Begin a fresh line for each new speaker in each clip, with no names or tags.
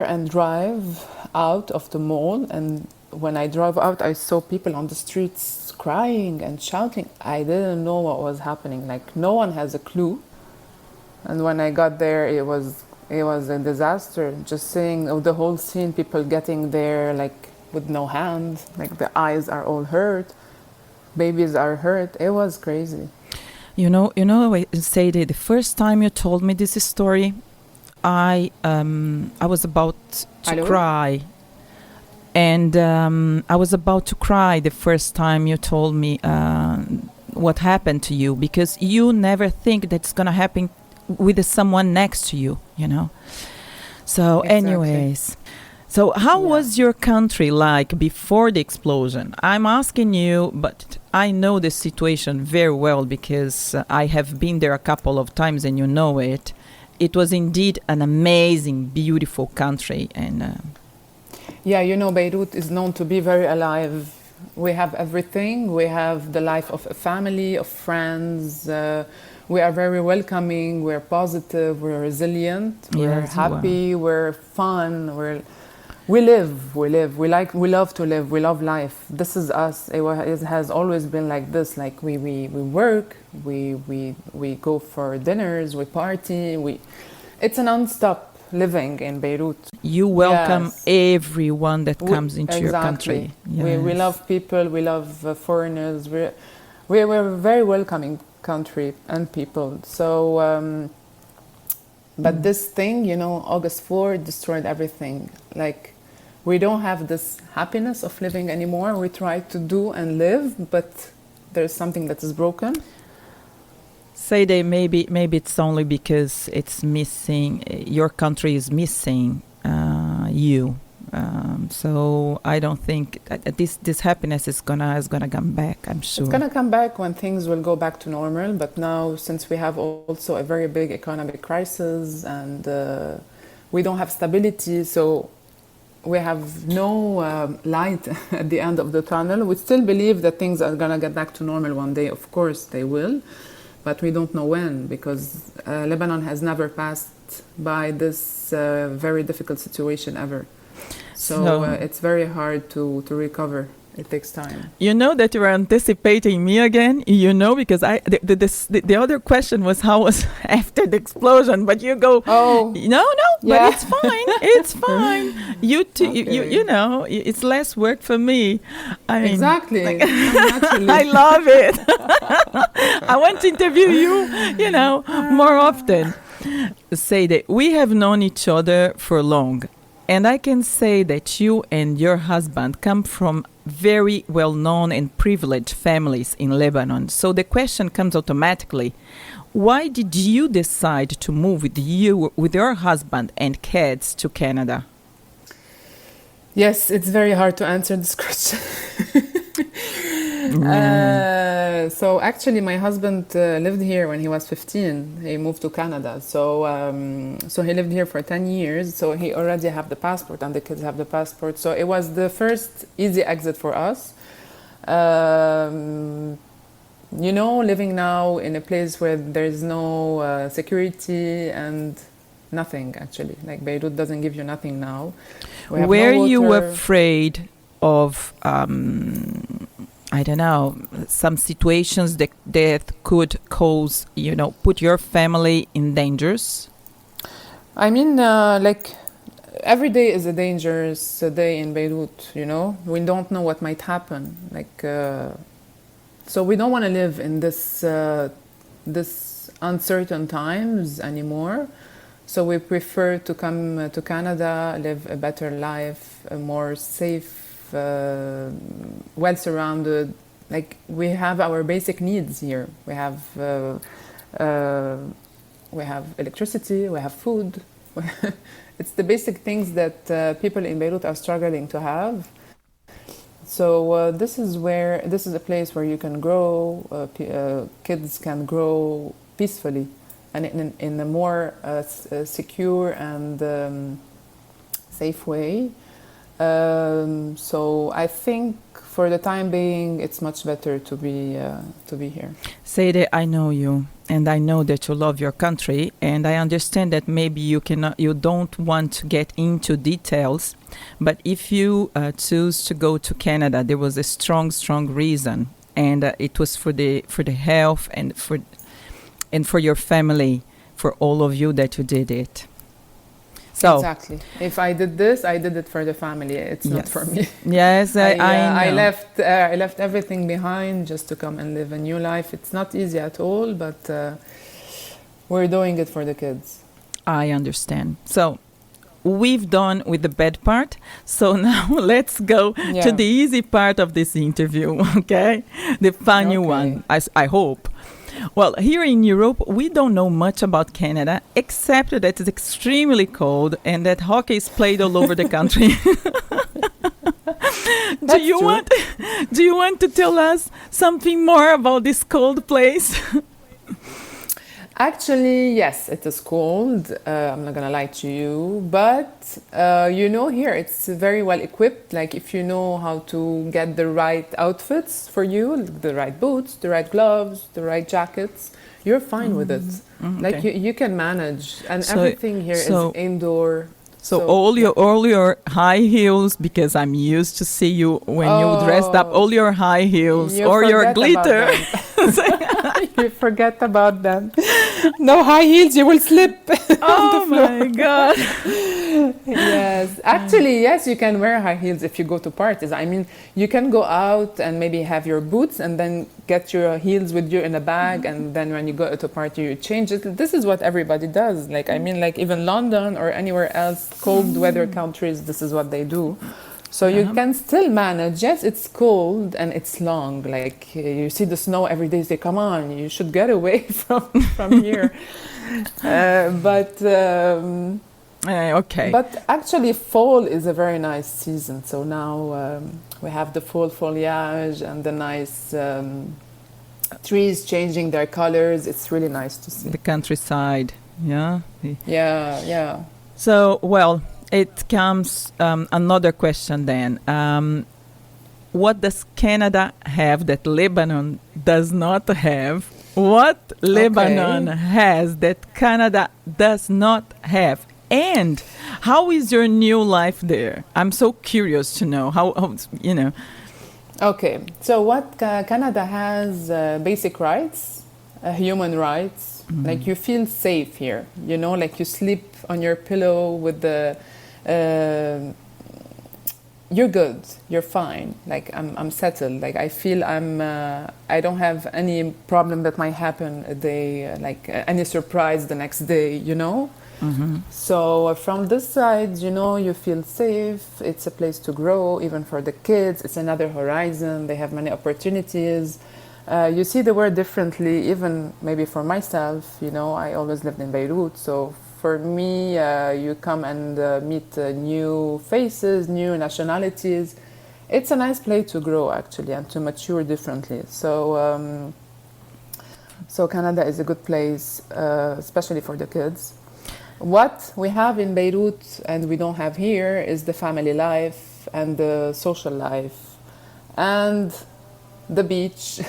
and drive out of the mall, and when I drove out I saw people on the streets crying and shouting. I didn't know what was happening, like no one has a clue. And when I got there, it was a disaster. Just seeing the whole scene, people getting there like with no hand, like the eyes are all hurt, babies are hurt. It was crazy.
Sayde, the first time you told me this story, I was about to
Hello?
cry, and I was about to cry the first time you told me what happened to you, because you never think that's gonna happen with someone next to you, So,
Exactly.
anyways, so how
Yeah.
was your country like before the explosion? I'm asking you, but I know the situation very well because I have been there a couple of times and you know it. It was indeed an amazing, beautiful country. And
Yeah, Beirut is known to be very alive. We have everything. We have the life of a family, of friends. We are very welcoming. We're positive. We're resilient. We're
Yes, you are.
happy. We're fun. We live. We love to live. We love life. This is us. It has always been like this. Like we work. We go for dinners. We party. It's a non-stop living in Beirut.
You welcome
Yes.
everyone that comes into your
Exactly.
country.
We
Yes.
love people. We love foreigners. We're a very welcoming country and people. So, but this thing, August 4 destroyed everything. Like, we don't have this happiness of living anymore. We try to do and live, but there's something that is broken.
Sayde, maybe it's only because it's missing. Your country is missing you. So I don't think that this happiness is gonna come back. I'm sure
It's gonna come back when things will go back to normal. But now, since we have also a very big economic crisis and we don't have stability, so we have no light at the end of the tunnel. We still believe that things are gonna get back to normal one day. Of course, they will, but we don't know when, because Lebanon has never passed by this very difficult situation ever. So it's very hard to recover. It takes time.
You know that you are anticipating me again. Because the other question was how was after the explosion, but you go no,
Yeah.
but it's fine. It's fine.
Okay.
It's less work for me. I mean,
Exactly.
I love it. I want to interview you, more often. Say that we have known each other for long. And I can say that you and your husband come from very well-known and privileged families in Lebanon. So the question comes automatically. Why did you decide to move with your husband and kids to Canada?
Yes, it's very hard to answer this question. So actually, my husband lived here when he was 15. He moved to Canada. So he lived here for 10 years. So he already have the passport and the kids have the passport. So it was the first easy exit for us. Living now in a place where there's no security and nothing, actually. Like Beirut doesn't give you nothing now.
Were you afraid of, I don't know, some situations that could cause, put your family in dangers?
I mean, like, every day is a dangerous day in Beirut, We don't know what might happen. Like, so we don't want to live in this uncertain times anymore. So we prefer to come to Canada, live a better life, a more safe, well-surrounded. Like, we have our basic needs here. We have electricity, we have food. It's the basic things that people in Beirut are struggling to have. So this is a place where you can grow, kids can grow peacefully and in a more secure and safe way. So I think for the time being, it's much better to be here.
Sayde, I know you, and I know that you love your country, and I understand that maybe you don't want to get into details, but if you choose to go to Canada, there was a strong reason, and it was for the health and for your family, for all of you that you did it. So
exactly. If I did this, I did it for the family. It's not for me.
Yes, I know.
I left everything behind just to come and live a new life. It's not easy at all, but we're doing it for the kids.
I understand. So we've done with the bad part. So now let's go to the easy part of this interview, okay? The funny one, I hope. Well, here in Europe, we don't know much about Canada, except that it's extremely cold and that hockey is played all over the country. Do you want to tell us something more about this cold place?
Actually, yes, it is cold. I'm not gonna lie to you, but here it's very well equipped. Like if you know how to get the right outfits for you, the right boots, the right gloves, the right jackets, you're fine with it. Like you can manage, and everything here is indoor.
So all your high heels, because I'm used to see you when you dressed up, all your high heels or your glitter.
You forget about them. No high heels, you will slip.
Oh my God.
Yes, actually, yes, you can wear high heels if you go to parties. I mean, you can go out and maybe have your boots and then get your heels with you in a bag, and then when you go to a party, you change it. This is what everybody does. Like, I mean, like even London or anywhere else, cold weather countries, this is what they do. So you can still manage. Yes, it's cold and it's long. Like you see the snow every day. Say, come on, you should get away from here.
Okay.
But actually, fall is a very nice season. So now we have the fall foliage and the nice trees changing their colors. It's really nice to see.
The countryside, yeah?
Yeah.
So, well, it comes another question then. What does Canada have that Lebanon does not have? What Lebanon has that Canada does not have? And how is your new life there? I'm so curious to know how you know.
Okay, so what Canada has basic rights, human rights. Like you feel safe here, like you sleep on your pillow with the you're good, you're fine. Like I'm settled. Like I feel I don't have any problem that might happen a day, any surprise the next day, So from this side, you feel safe. It's a place to grow, even for the kids. It's another horizon. They have many opportunities. You see the world differently, even maybe for myself. I always lived in Beirut, so for me, you come and meet new faces, new nationalities. It's a nice place to grow, actually, and to mature differently. So Canada is a good place, especially for the kids. What we have in Beirut and we don't have here is the family life and the social life and the beach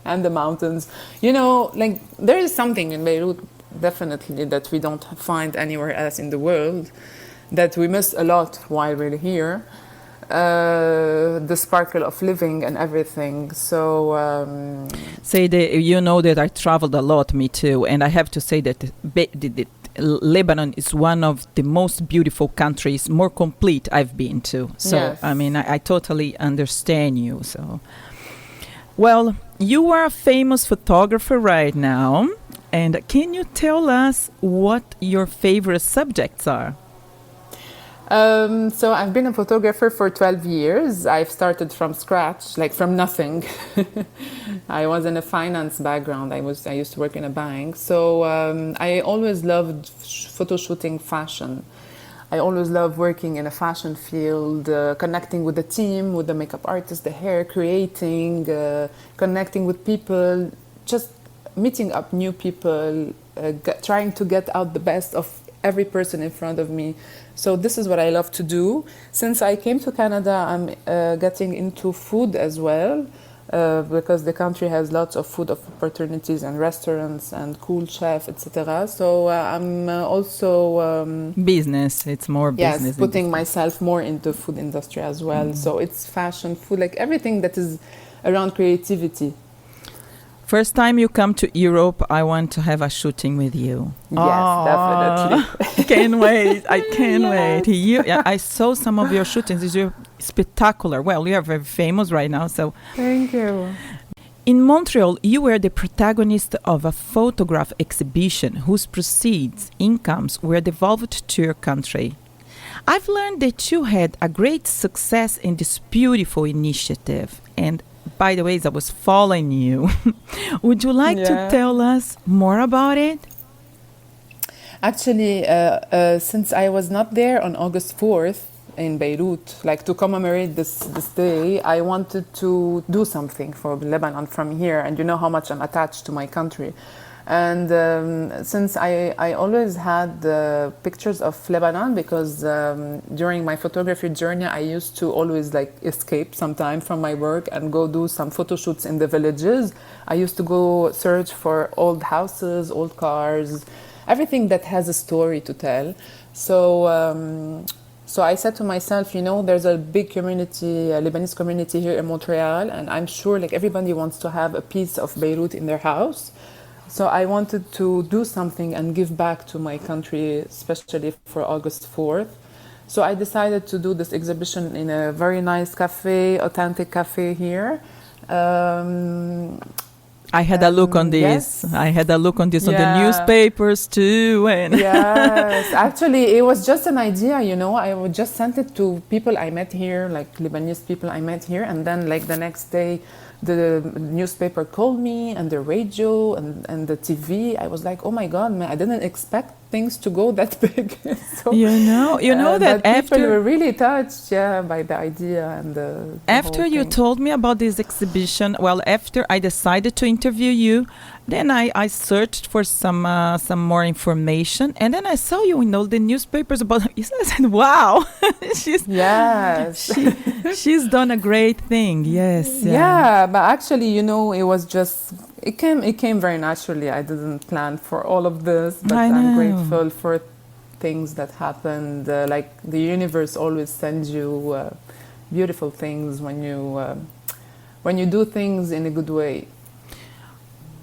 and the mountains. There is something in Beirut definitely that we don't find anywhere else in the world, that we miss a lot while we're here. The sparkle of living and everything. So
Sayde, that I traveled a lot, me too, and I have to say that Lebanon is one of the most beautiful countries, more complete I've been to. So yes. I mean, I totally understand you. So, well, you are a famous photographer right now, and can you tell us what your favorite subjects are?
So I've been a photographer for 12 years. I've started from scratch, like from nothing. I was in a finance background. I used to work in a bank. So I always loved photo shooting fashion. I always loved working in a fashion field, connecting with the team, with the makeup artist, the hair, creating, connecting with people, just meeting up new people, trying to get out the best of every person in front of me, So this is what I love to do. Since I came to Canada, I'm getting into food as well, because the country has lots of food opportunities and restaurants and cool chef, etc. So I'm also
Business. It's more business.
yes, putting myself more into food industry as well. So it's fashion, food, like everything that is around creativity.
First time you come to Europe, I want to have a shooting with you.
Yes, definitely.
Can't wait. I can't
Yes.
wait. I saw some of your shootings. You're spectacular. Well, you are very famous right now. So
Thank you.
in Montreal, you were the protagonist of a photograph exhibition whose proceeds, incomes were devolved to your country. I've learned that you had a great success in this beautiful initiative. And by the way, as I was following you, would you like to
Yeah.
tell us more about it?
Actually, since I was not there on August 4th in Beirut, like to commemorate this day, I wanted to do something for Lebanon from here. And you know how much I'm attached to my country. And since I always had pictures of Lebanon, because during my photography journey, I used to always like escape sometime from my work and go do some photo shoots in the villages. I used to go search for old houses, old cars, everything that has a story to tell. So I said to myself, you know, there's a big community, a Lebanese community here in Montreal, and I'm sure like everybody wants to have a piece of Beirut in their house. So I wanted to do something and give back to my country, especially for August 4th. So I decided to do this exhibition in a very nice cafe, authentic cafe here.
I had a look on this.
Yes.
I had a look on this on the
Yeah.
newspapers too. And
Yes, actually, it was just an idea, you know. I would just send it to people I met here, like Lebanese people I met here, and then like the next day, the newspaper called me, and the radio and the TV. I was like, oh my God, man! I didn't expect things to go that big. So,
you know that
but people were
after
really touched, yeah, by the idea and the
after
whole
you
thing.
told me about this exhibition, well, after I decided to interview you, then I searched for some more information, and then I saw you in all the newspapers about it. I said, "Wow, she's
Yes.
she's done a great thing." Yes.
Yeah, but actually, you know, it was just it came very naturally. I didn't plan for all of this, but
I
I'm
know.
grateful for things that happened. Like the universe always sends you beautiful things when you do things in a good way.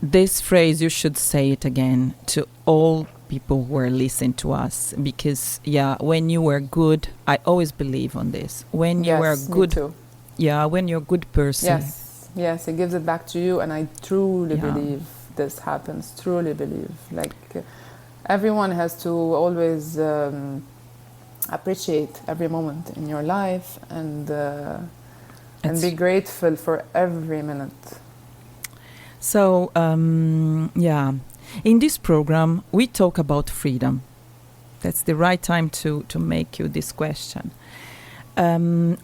This phrase, you should say it again to all people who are listening to us, because when you were good, I always believe on this. When you are
Yes, me
good,
too.
when you're a good person.
Yes, it gives it back to you, and I truly
Yeah.
believe this happens. Truly believe, like everyone has to always appreciate every moment in your life and
It's-
be grateful for every minute.
So, in this program, we talk about freedom. That's the right time to make you this question.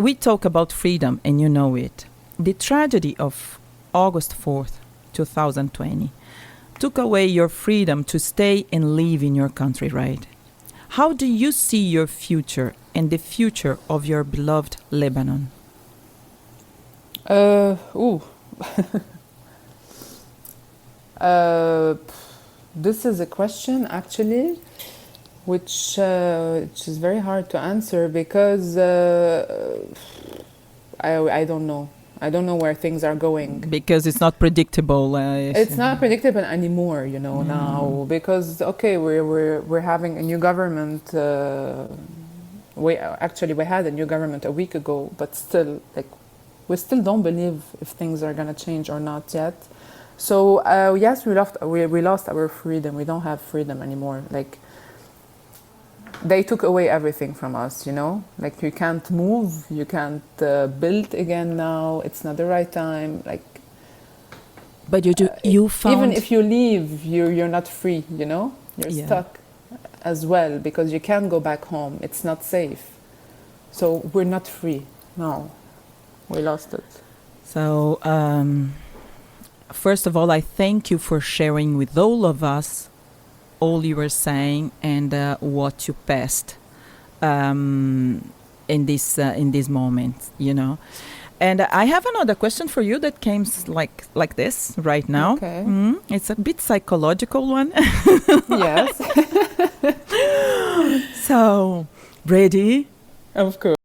We talk about freedom, and you know it. The tragedy of August 4th, 2020, took away your freedom to stay and live in your country, right? How do you see your future and the future of your beloved Lebanon?
This is a question actually, which is very hard to answer because I don't know. I don't know where things are going.
Because it's not predictable.
It's not predictable anymore, you know, now because we're having a new government. We had a new government a week ago, but still, like, we still don't believe if things are gonna change or not yet. So yes, we lost our freedom. We don't have freedom anymore. Like, they took away everything from us, you know? Like, you can't move, you can't build again now. It's not the right time. Like,
But you found...
even if you leave, you're not free, you know? You're
Yeah.
stuck as well because you can't go back home. It's not safe. So we're not free. No, we lost it.
So, first of all, I thank you for sharing with all of us all you were saying and what you passed. in this moment, you know. And I have another question for you that came like this right now.
Okay.
It's a bit psychological one.
Yes.
So, ready?
Of course.